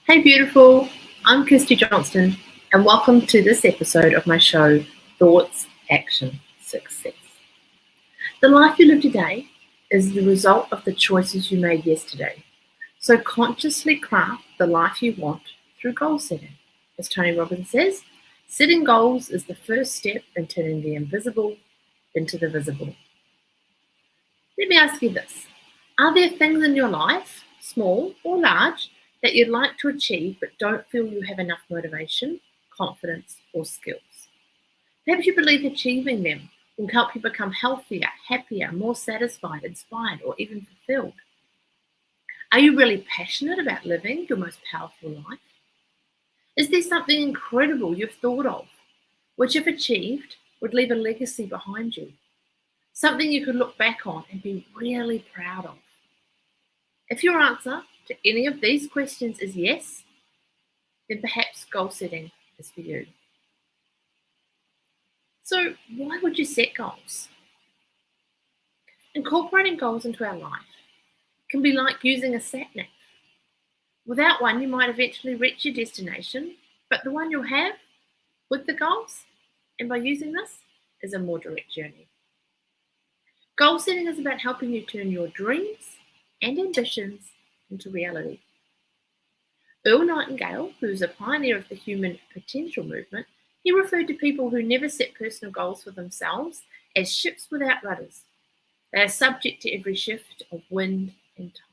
Hey beautiful, I'm Kirstie Johnston and welcome to this episode of my show, Thoughts, Action, Success. The life you live today is the result of the choices you made yesterday. So consciously craft the life you want through goal setting. As Tony Robbins says, setting goals is the first step in turning the invisible into the visible. Let me ask you this. Are there things in your life, small or large, that you'd like to achieve but don't feel you have enough motivation, confidence, or skills? Perhaps you believe achieving them will help you become healthier, happier, more satisfied, inspired, or even fulfilled. Are you really passionate about living your most powerful life? Is there something incredible you've thought of, which, if achieved, would leave a legacy behind you? Something you could look back on and be really proud of? If your answer to any of these questions is yes, then perhaps goal setting is for you. So, why would you set goals? Incorporating goals into our life can be like using a sat nav. Without one, you might eventually reach your destination, but the one you'll have with the goals, and by using this, is a more direct journey. Goal setting is about helping you turn your dreams and ambitions into reality. Earl Nightingale, who is a pioneer of the human potential movement, he referred to people who never set personal goals for themselves as ships without rudders. They are subject to every shift of wind and tide.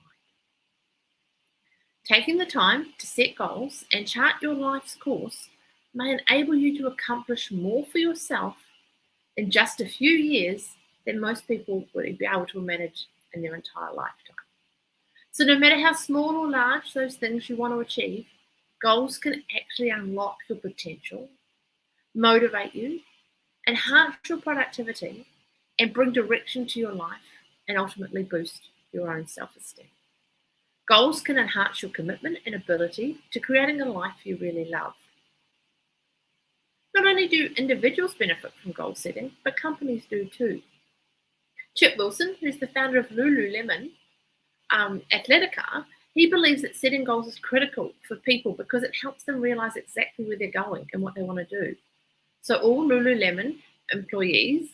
Taking the time to set goals and chart your life's course may enable you to accomplish more for yourself in just a few years than most people would be able to manage in their entire lifetime. So no matter how small or large those things you want to achieve, goals can actually unlock your potential, motivate you, enhance your productivity, and bring direction to your life and ultimately boost your own self-esteem. Goals can enhance your commitment and ability to creating a life you really love. Not only do individuals benefit from goal setting, but companies do too. Chip Wilson, who's the founder of Lululemon Athletica, he believes that setting goals is critical for people because it helps them realize exactly where they're going and what they want to do. So all Lululemon employees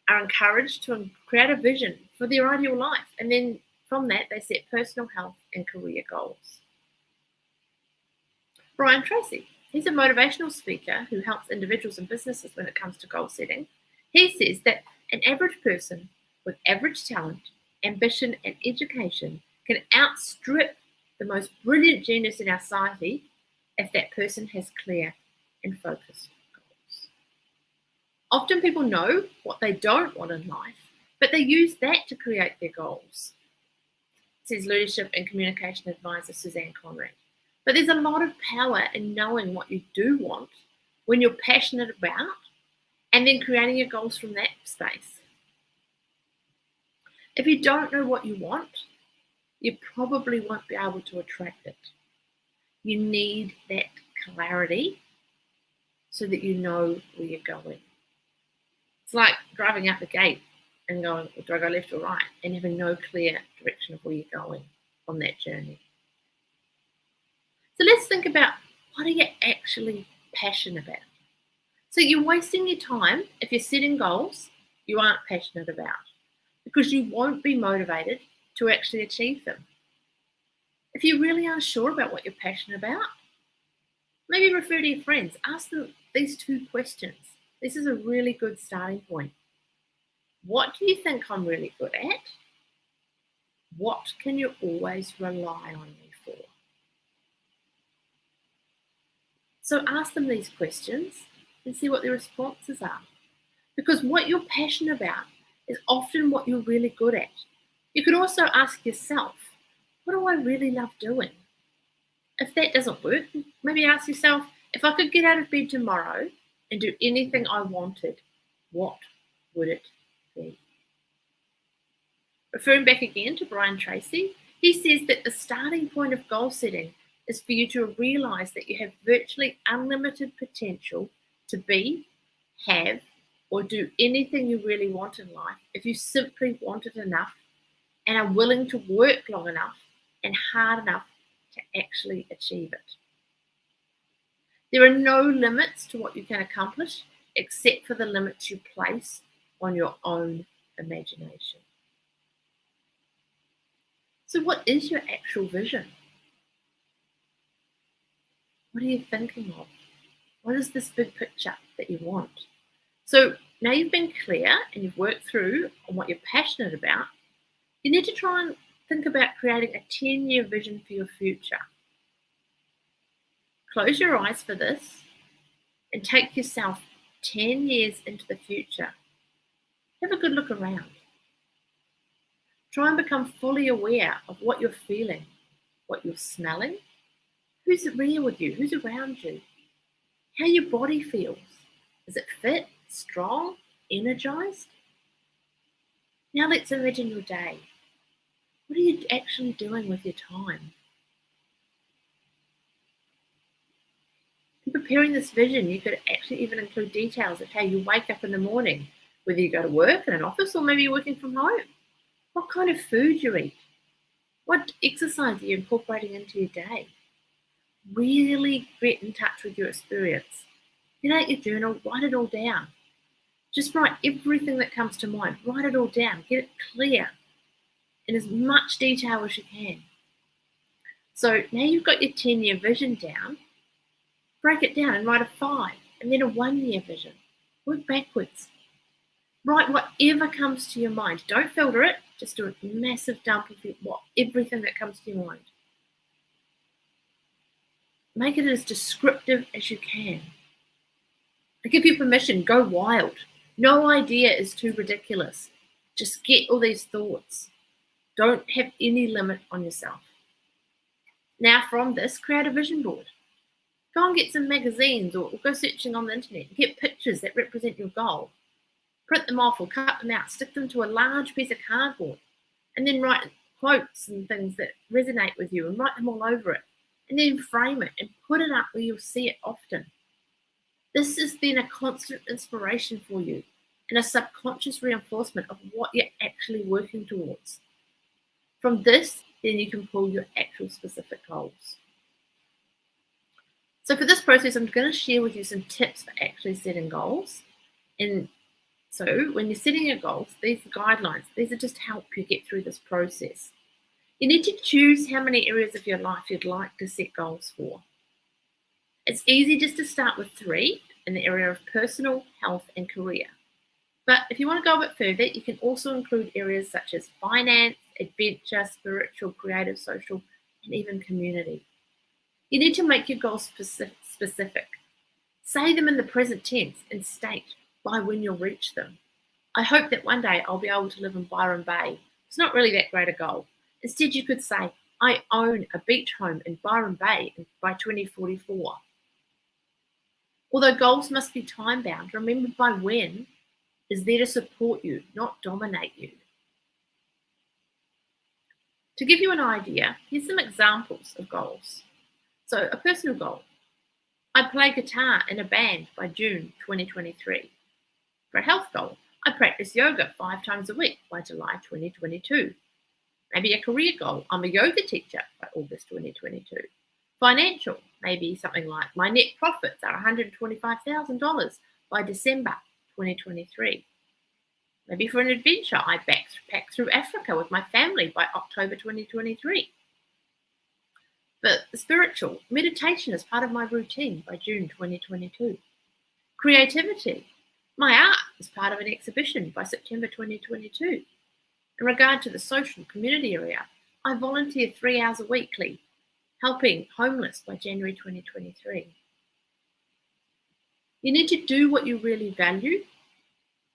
are encouraged to create a vision for their ideal life, and then from that they set personal health and career goals. Brian Tracy, he's a motivational speaker who helps individuals and businesses when it comes to goal setting. He says that an average person with average talent, ambition, and education can outstrip the most brilliant genius in our society if that person has clear and focused goals. Often people know what they don't want in life, but they use that to create their goals, says leadership and communication advisor Suzanne Conrad. But there's a lot of power in knowing what you do want when you're passionate about and then creating your goals from that space. If you don't know what you want, you probably won't be able to attract it. You need that clarity so that you know where you're going. It's like driving out the gate and going, do I go left or right? And having no clear direction of where you're going on that journey. So let's think about, what are you actually passionate about? So you're wasting your time if you're setting goals you aren't passionate about, because you won't be motivated to actually achieve them. If you really aren't sure about what you're passionate about, maybe refer to your friends. Ask them these two questions. This is a really good starting point. What do you think I'm really good at? What can you always rely on me for? So ask them these questions and see what their responses are. Because what you're passionate about is often what you're really good at. You could also ask yourself, what do I really love doing? If that doesn't work, maybe ask yourself, if I could get out of bed tomorrow and do anything I wanted, what would it be? Referring back again to Brian Tracy, he says that the starting point of goal setting is for you to realize that you have virtually unlimited potential to be, have, or do anything you really want in life if you simply want it enough and are willing to work long enough and hard enough to actually achieve it. There are no limits to what you can accomplish except for the limits you place on your own imagination. So what is your actual vision? What are you thinking of? What is this big picture that you want? So now you've been clear and you've worked through on what you're passionate about, you need to try and think about creating a 10-year vision for your future. Close your eyes for this and take yourself 10 years into the future. Have a good look around. Try and become fully aware of what you're feeling, what you're smelling, who's real with you, who's around you, how your body feels. Is it fit, strong, energized? Now let's imagine your day. What are you actually doing with your time? In preparing this vision, you could actually even include details of how you wake up in the morning, whether you go to work in an office or maybe you're working from home. What kind of food you eat? What exercise are you incorporating into your day? Really get in touch with your experience. Get out your journal, write it all down. Just write everything that comes to mind. Write it all down. Get it clear in as much detail as you can. So now you've got your 10-year vision down, break it down and write a 5 and then a 1-year vision. Work backwards. Write whatever comes to your mind. Don't filter it. Just do a massive dump of everything that comes to your mind. Make it as descriptive as you can. I give you permission. Go wild. No idea is too ridiculous. Just get all these thoughts. Don't have any limit on yourself. Now from this, create a vision board. Go and get some magazines or go searching on the internet. Get pictures that represent your goal. Print them off or cut them out. Stick them to a large piece of cardboard. And then write quotes and things that resonate with you and write them all over it. And then frame it and put it up where you'll see it often. This is then a constant inspiration for you and a subconscious reinforcement of what you're actually working towards. From this, then you can pull your actual specific goals. So for this process, I'm going to share with you some tips for actually setting goals. And so when you're setting your goals, these guidelines, these are just to help you get through this process. You need to choose how many areas of your life you'd like to set goals for. It's easy just to start with 3 in the area of personal, health, and career. But if you want to go a bit further, you can also include areas such as finance, adventure, spiritual, creative, social, and even community. You need to make your goals specific. Say them in the present tense and state by when you'll reach them. I hope that one day I'll be able to live in Byron Bay. It's not really that great a goal. Instead, you could say, I own a beach home in Byron Bay by 2044. Although goals must be time-bound, remember by when is there to support you, not dominate you. To give you an idea, here's some examples of goals. So a personal goal. I play guitar in a band by June 2023. For a health goal, I practice yoga 5 times a week by July 2022. Maybe a career goal, I'm a yoga teacher by August 2022. Financial, maybe something like my net profits are $125,000 by December 2023. Maybe for an adventure, I backpack through Africa with my family by October 2023. But spiritual, meditation is part of my routine by June 2022. Creativity, my art is part of an exhibition by September 2022. In regard to the social community area, I volunteer 3 hours a weekly, helping homeless by January 2023. You need to do what you really value,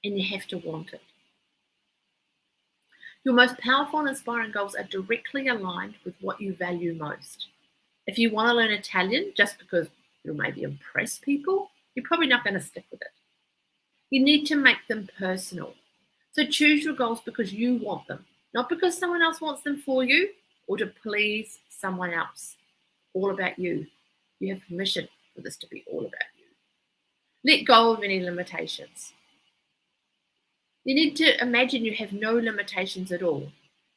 and you have to want it. Your most powerful and inspiring goals are directly aligned with what you value most. If you want to learn Italian just because it'll maybe impress people, you're probably not going to stick with it. You need to make them personal. So choose your goals because you want them, not because someone else wants them for you or to please someone else. All about you. You have permission for this to be all about you. Let go of any limitations. You need to imagine you have no limitations at all,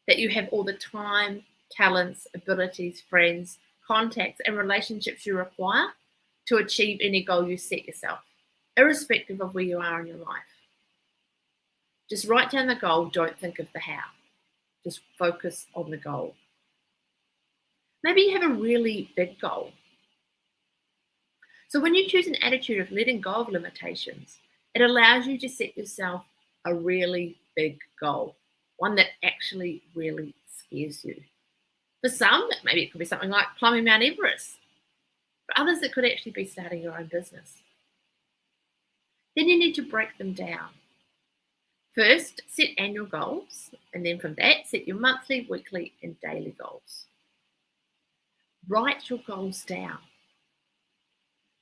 that you have all the time, talents, abilities, friends, contacts, and relationships you require to achieve any goal you set yourself, irrespective of where you are in your life. Just write down the goal, don't think of the how. Just focus on the goal. Maybe you have a really big goal. So when you choose an attitude of letting go of limitations, it allows you to set yourself a really big goal, one that actually really scares you. For some, maybe it could be something like climbing Mount Everest. For others, it could actually be starting your own business. Then you need to break them down. First, set annual goals, and then from that, set your monthly, weekly, and daily goals. Write your goals down.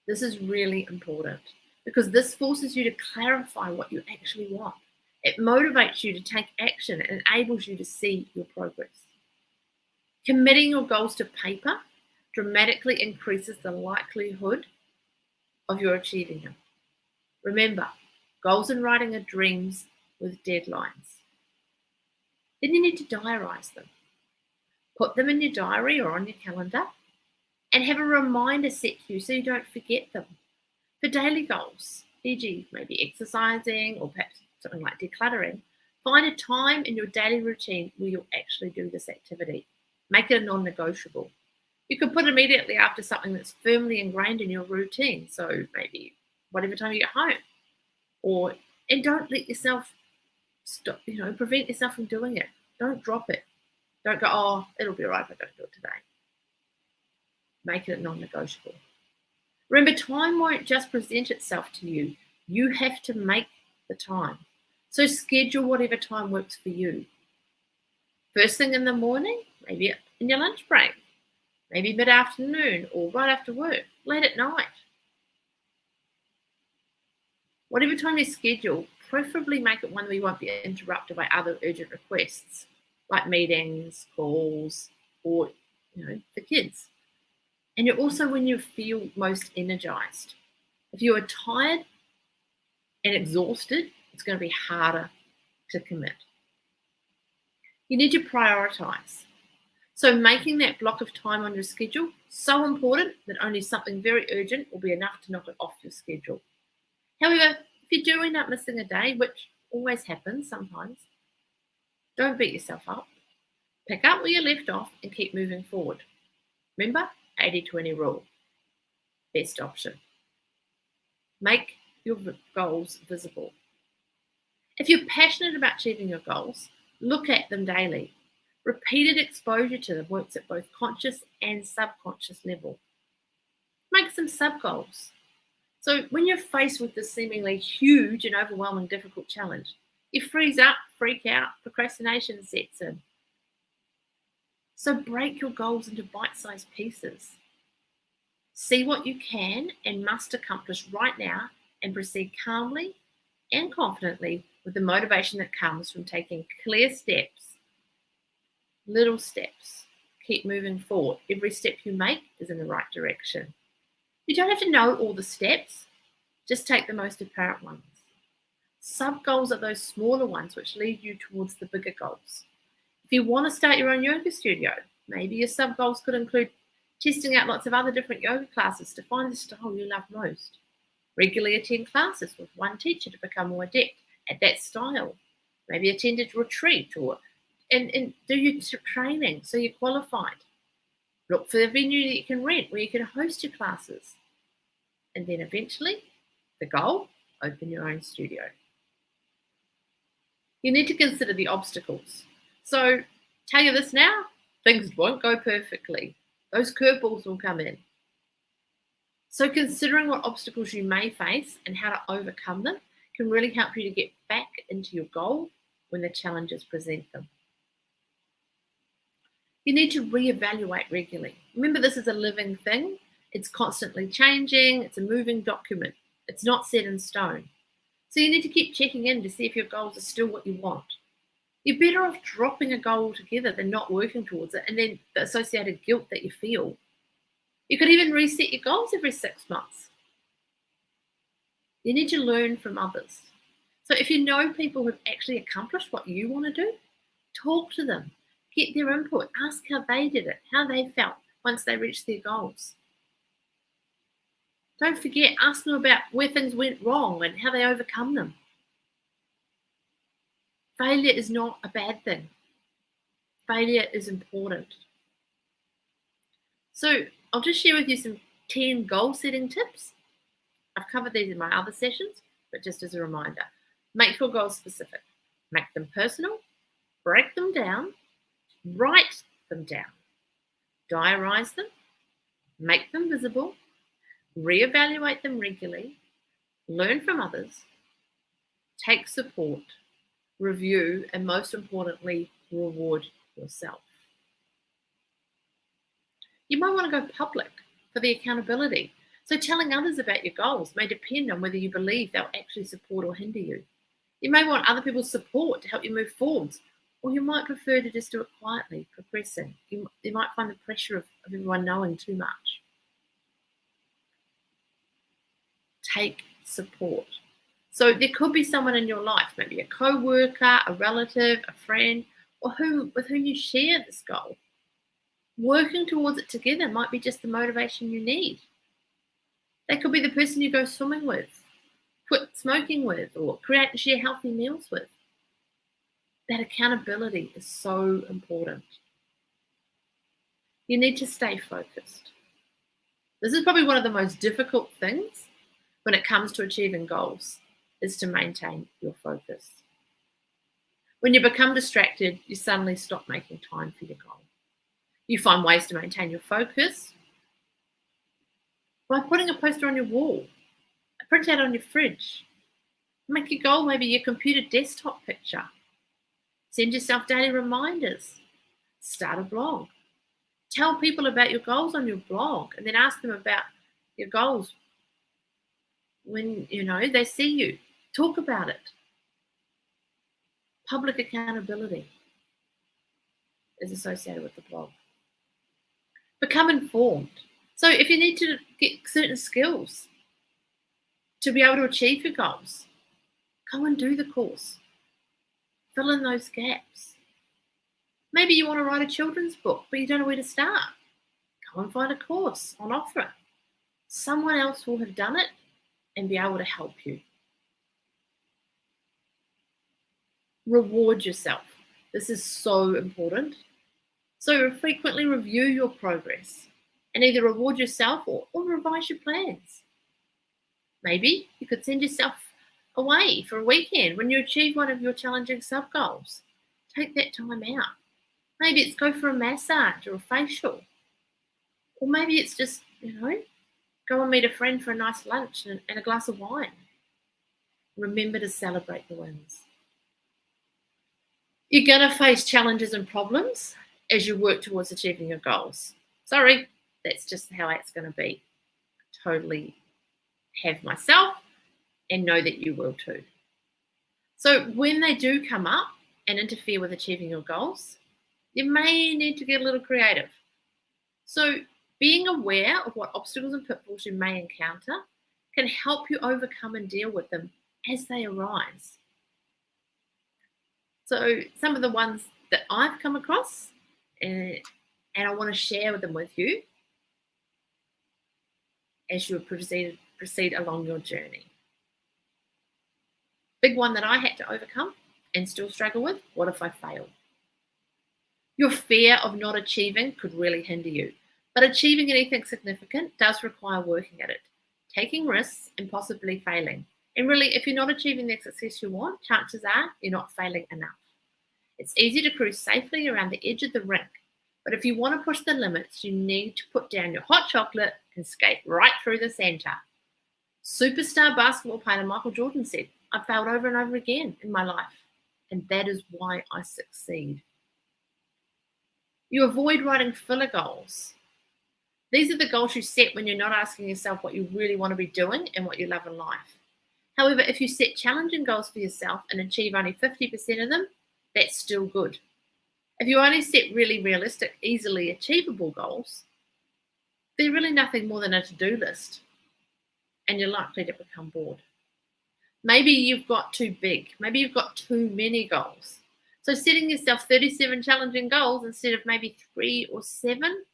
This is really important because this forces you to clarify what you actually want. It motivates you to take action and enables you to see your progress. Committing your goals to paper dramatically increases the likelihood of your achieving them. Remember, goals in writing are dreams with deadlines. Then you need to diarise them. Put them in your diary or on your calendar and have a reminder set for you so you don't forget them. For daily goals, e.g. maybe exercising or perhaps something like decluttering, find a time in your daily routine where you'll actually do this activity. Make it a non-negotiable. You could put immediately after something that's firmly ingrained in your routine. So maybe whatever time you get home. And don't let yourself stop, prevent yourself from doing it. Don't drop it. Don't go, oh, it'll be all right if I don't do it today. Make it non-negotiable. Remember, time won't just present itself to you. You have to make the time. So schedule whatever time works for you. First thing in the morning, maybe in your lunch break, maybe mid-afternoon or right after work, late at night. Whatever time you schedule, preferably make it one where you won't be interrupted by other urgent requests, like meetings, calls, or the kids. And you're also when you feel most energized. If you are tired and exhausted, it's going to be harder to commit. You need to prioritize. So making that block of time on your schedule so important that only something very urgent will be enough to knock it off your schedule. However, if you do end up missing a day, which always happens sometimes, don't beat yourself up. Pick up where you left off and keep moving forward. Remember, 80-20 rule. Best option. Make your goals visible. If you're passionate about achieving your goals, look at them daily. Repeated exposure to them works at both conscious and subconscious level. Make some sub-goals. So when you're faced with this seemingly huge and overwhelming difficult challenge, you freeze up, freak out, procrastination sets in. So break your goals into bite-sized pieces. See what you can and must accomplish right now and proceed calmly and confidently with the motivation that comes from taking clear steps, little steps. Keep moving forward. Every step you make is in the right direction. You don't have to know all the steps. Just take the most apparent ones. Sub-goals are those smaller ones which lead you towards the bigger goals. If you want to start your own yoga studio, maybe your sub-goals could include testing out lots of other different yoga classes to find the style you love most. Regularly attend classes with one teacher to become more adept at that style. Maybe attend a retreat and do your training so you're qualified. Look for a venue that you can rent where you can host your classes. And then eventually, the goal, open your own studio. You need to consider the obstacles. So, tell you this now, things won't go perfectly. Those curveballs will come in. So considering what obstacles you may face and how to overcome them can really help you to get back into your goal when the challenges present them. You need to reevaluate regularly. Remember, this is a living thing. It's constantly changing. It's a moving document. It's not set in stone. So you need to keep checking in to see if your goals are still what you want. You're better off dropping a goal altogether than not working towards it and then the associated guilt that you feel. You could even reset your goals every 6 months. You need to learn from others. So if you know people who have actually accomplished what you want to do, talk to them, get their input, ask how they did it, how they felt, once they reach their goals. Don't forget, ask them about where things went wrong and how they overcome them. Failure is not a bad thing. Failure is important. So I'll just share with you some 10 goal setting tips. I've covered these in my other sessions, but just as a reminder, make your goals specific. Make them personal, break them down, write them down, diarise them, make them visible, reevaluate them regularly, learn from others, take support, review, and most importantly, reward yourself. You might want to go public for the accountability. So telling others about your goals may depend on whether you believe they'll actually support or hinder you. You may want other people's support to help you move forwards, or you might prefer to just do it quietly, progressing. You might find the pressure of everyone knowing too much. Take support. So there could be someone in your life, maybe a co-worker, a relative, a friend, or with whom you share this goal. Working towards it together might be just the motivation you need. They could be the person you go swimming with, quit smoking with, or create and share healthy meals with. That accountability is so important. You need to stay focused. This is probably one of the most difficult things when it comes to achieving goals, is to maintain your focus. When you become distracted, you suddenly stop making time for your goal. You find ways to maintain your focus by putting a poster on your wall, a printout on your fridge. Make your goal maybe your computer desktop picture. Send yourself daily reminders. Start a blog. Tell people about your goals on your blog and then ask them about your goals when they see you. Talk about it. Public accountability is associated with the blog. Become informed. So if you need to get certain skills to be able to achieve your goals, go and do the course. Fill in those gaps. Maybe you want to write a children's book, but you don't know where to start. Go and find a course on offer. Someone else will have done it and be able to help you. Reward yourself. This is so important. So frequently review your progress and either reward yourself or revise your plans. Maybe you could send yourself away for a weekend when you achieve one of your challenging sub-goals. Take that time out. Maybe it's go for a massage or a facial. Or maybe it's just, go and meet a friend for a nice lunch and a glass of wine. Remember to celebrate the wins. You're going to face challenges and problems as you work towards achieving your goals. Sorry, that's just how it's going to be. Totally have myself and know that you will too. So when they do come up and interfere with achieving your goals, you may need to get a little creative. So being aware of what obstacles and pitfalls you may encounter can help you overcome and deal with them as they arise. So some of the ones that I've come across, and I want to share them with you as you proceed along your journey. Big one that I had to overcome and still struggle with, what if I fail? Your fear of not achieving could really hinder you, but achieving anything significant does require working at it, taking risks and possibly failing. And really, if you're not achieving the success you want, chances are you're not failing enough. It's easy to cruise safely around the edge of the rink, but if you want to push the limits, you need to put down your hot chocolate and skate right through the center. Superstar basketball player Michael Jordan said, "I failed over and over again in my life, and that is why I succeed." You avoid writing filler goals. These are the goals you set when you're not asking yourself what you really want to be doing and what you love in life. However, if you set challenging goals for yourself and achieve only 50% of them, that's still good. If you only set really realistic, easily achievable goals, they're really nothing more than a to-do list, and you're likely to become bored. Maybe you've got too big. Maybe you've got too many goals. So setting yourself 37 challenging goals instead of maybe 3 or 7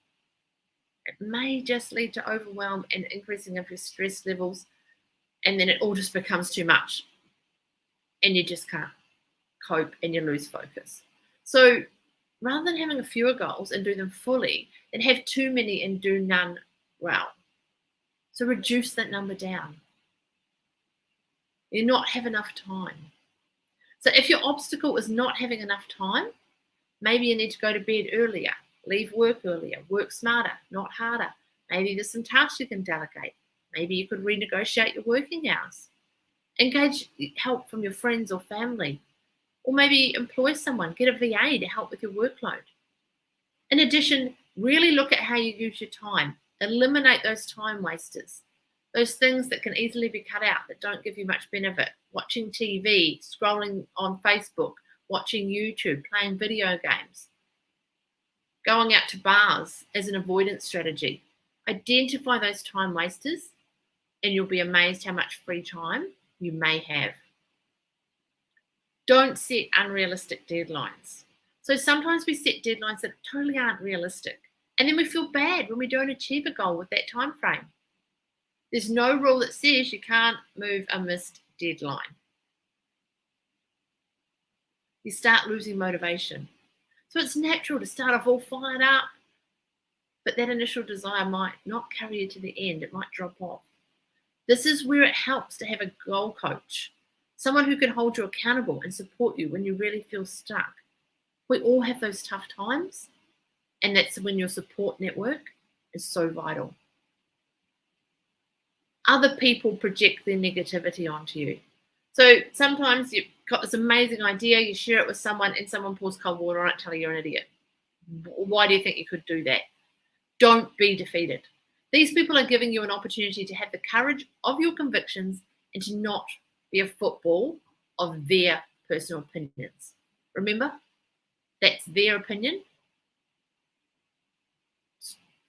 It may just lead to overwhelm and increasing of your stress levels, and then it all just becomes too much and you just can't cope and you lose focus. So rather than having fewer goals and do them fully, then have too many and do none well. So reduce that number down. You not have enough time. So if your obstacle is not having enough time, maybe you need to go to bed earlier, leave work earlier, work smarter, not harder. Maybe there's some tasks you can delegate. Maybe you could renegotiate your working hours. Engage help from your friends or family. Or maybe employ someone, get a VA to help with your workload. In addition, really look at how you use your time. Eliminate those time wasters, those things that can easily be cut out that don't give you much benefit. Watching TV, scrolling on Facebook, watching YouTube, playing video games, going out to bars as an avoidance strategy. Identify those time wasters and you'll be amazed how much free time you may have. Don't set unrealistic deadlines. So sometimes we set deadlines that totally aren't realistic, and then we feel bad when we don't achieve a goal with that time frame. There's no rule that says you can't move a missed deadline. You start losing motivation. So it's natural to start off all fired up, but that initial desire might not carry you to the end. It might drop off. This is where it helps to have a goal coach, someone who can hold you accountable and support you when you really feel stuck. We all have those tough times, and that's when your support network is so vital. Other people project their negativity onto you. So sometimes you've got this amazing idea, you share it with someone, and someone pours cold water on it, telling you you're an idiot. Why do you think you could do that? Don't be defeated. These people are giving you an opportunity to have the courage of your convictions and to not be a football of their personal opinions. Remember, that's their opinion.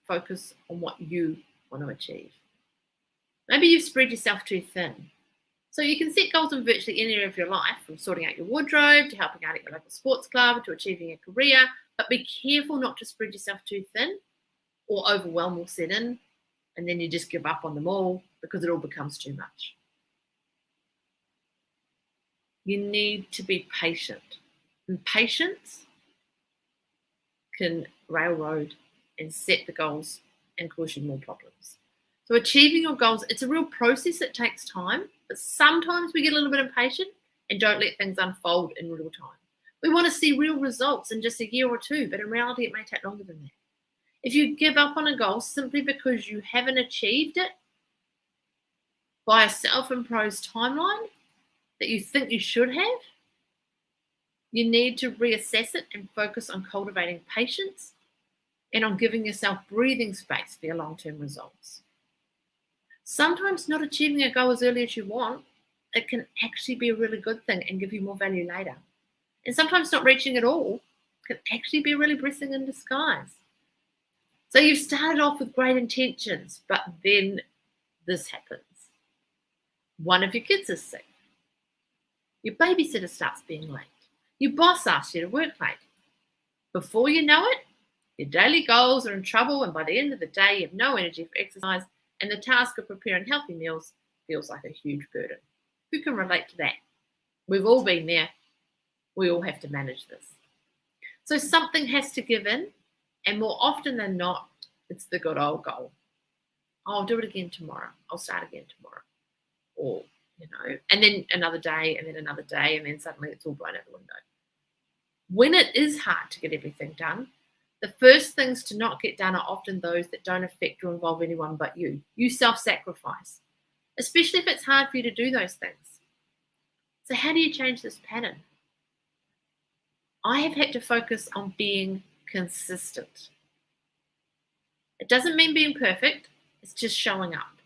Focus on what you want to achieve. Maybe you've spread yourself too thin. So you can set goals in virtually any area of your life, from sorting out your wardrobe to helping out at your local sports club to achieving a career. But be careful not to spread yourself too thin, or overwhelm will set in, and then you just give up on them all because it all becomes too much. You need to be patient. And patience can railroad and set the goals and cause you more problems. So achieving your goals, it's a real process that takes time, but sometimes we get a little bit impatient and don't let things unfold in real time. We want to see real results in just a year or two, but in reality, it may take longer than that. If you give up on a goal simply because you haven't achieved it by a self-imposed timeline that you think you should have, you need to reassess it and focus on cultivating patience and on giving yourself breathing space for your long-term results. Sometimes not achieving a goal as early as you want, it can actually be a really good thing and give you more value later. And sometimes not reaching it all can actually be a really blessing in disguise. So you've started off with great intentions, but then this happens. One of your kids is sick. Your babysitter starts being late. Your boss asks you to work late. Before you know it, your daily goals are in trouble, and by the end of the day, you have no energy for exercise, and the task of preparing healthy meals feels like a huge burden. Who can relate to that? We've all been there. We all have to manage this. So something has to give in, and more often than not, it's the good old goal. I'll do it again tomorrow. I'll start again tomorrow. Or, and then another day, and then another day, and then suddenly it's all blown out the window. When it is hard to get everything done, the first things to not get done are often those that don't affect or involve anyone but you. You self-sacrifice, especially if it's hard for you to do those things. So how do you change this pattern? I have had to focus on being consistent. It doesn't mean being perfect, it's just showing up.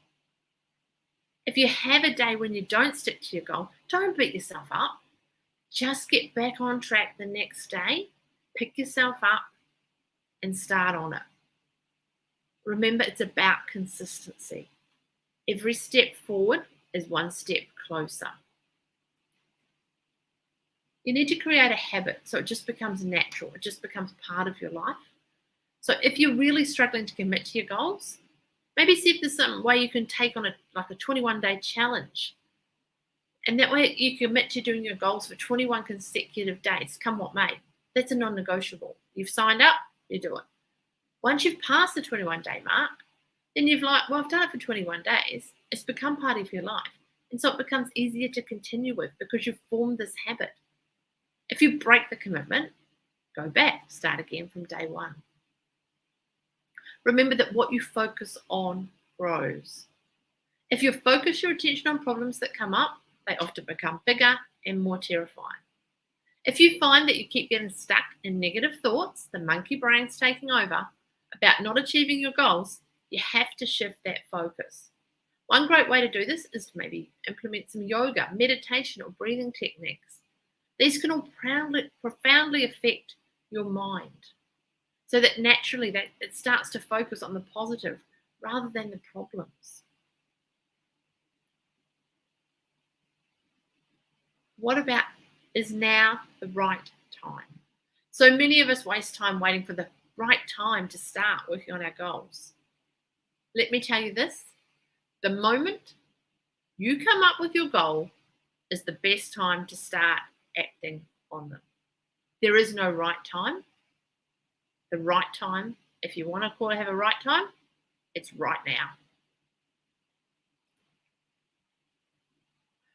If you have a day when you don't stick to your goal, don't beat yourself up. Just get back on track the next day, pick yourself up, and start on it. Remember, it's about consistency. Every step forward is one step closer. You need to create a habit so it just becomes natural. It just becomes part of your life. So if you're really struggling to commit to your goals, maybe see if there's some way you can take on a 21-day challenge. And that way you commit to doing your goals for 21 consecutive days, come what may. That's a non-negotiable. You've signed up, you do it. Once you've passed the 21-day mark, then you've I've done it for 21 days. It's become part of your life. And so it becomes easier to continue with because you've formed this habit. If you break the commitment, go back, start again from day one. Remember that what you focus on grows. If you focus your attention on problems that come up, they often become bigger and more terrifying. If you find that you keep getting stuck in negative thoughts, the monkey brain's taking over, about not achieving your goals, you have to shift that focus. One great way to do this is to maybe implement some yoga, meditation, or breathing techniques. These can all profoundly affect your mind so that naturally it starts to focus on the positive rather than the problems. What about, is now the right time? So many of us waste time waiting for the right time to start working on our goals. Let me tell you this, the moment you come up with your goal is the best time to start acting on them. There is no right time. The right time, if you want to have a right time, it's right now.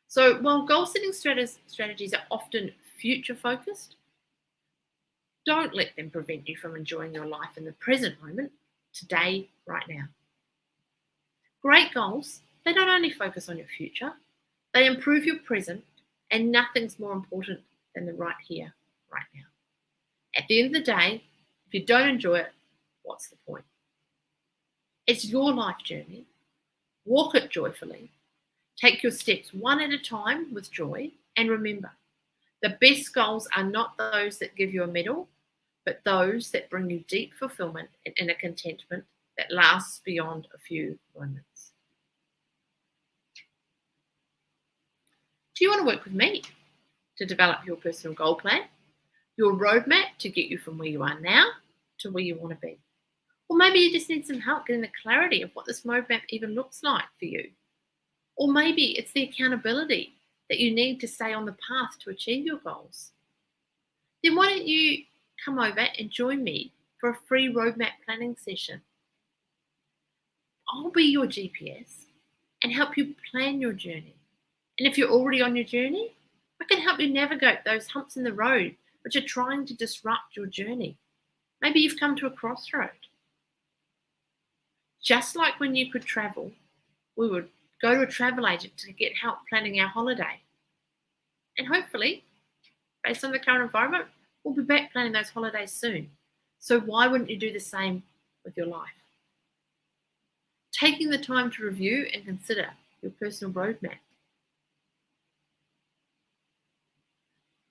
So while goal setting strategies are often future focused, don't let them prevent you from enjoying your life in the present moment, today, right now. Great goals, they don't only focus on your future, they improve your present, and nothing's more important than the right here, right now. At the end of the day, if you don't enjoy it, what's the point? It's your life journey. Walk it joyfully. Take your steps one at a time with joy. And remember, the best goals are not those that give you a medal, but those that bring you deep fulfillment and inner contentment that lasts beyond a few moments. Do you want to work with me to develop your personal goal plan, your roadmap to get you from where you are now to where you want to be? Or maybe you just need some help getting the clarity of what this roadmap even looks like for you. Or maybe it's the accountability that you need to stay on the path to achieve your goals. Then why don't you come over and join me for a free roadmap planning session? I'll be your GPS and help you plan your journey. And if you're already on your journey, I can help you navigate those humps in the road which are trying to disrupt your journey. Maybe you've come to a crossroad. Just like when you could travel, we would go to a travel agent to get help planning our holiday. And hopefully, based on the current environment, we'll be back planning those holidays soon. So why wouldn't you do the same with your life? Taking the time to review and consider your personal roadmap.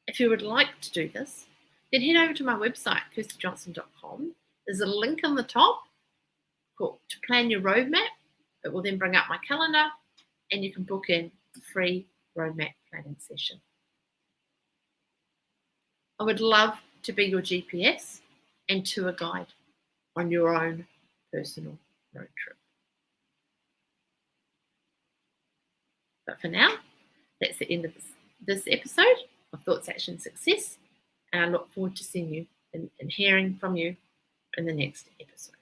If you would like to do this, then head over to my website, kirstiejohnson.com. There's a link on the top to plan your roadmap. It will then bring up my calendar and you can book in a free roadmap planning session. I would love to be your GPS and tour guide on your own personal road trip. But for now, that's the end of this episode of Thoughts, Action, Success. And I look forward to seeing you and hearing from you in the next episode.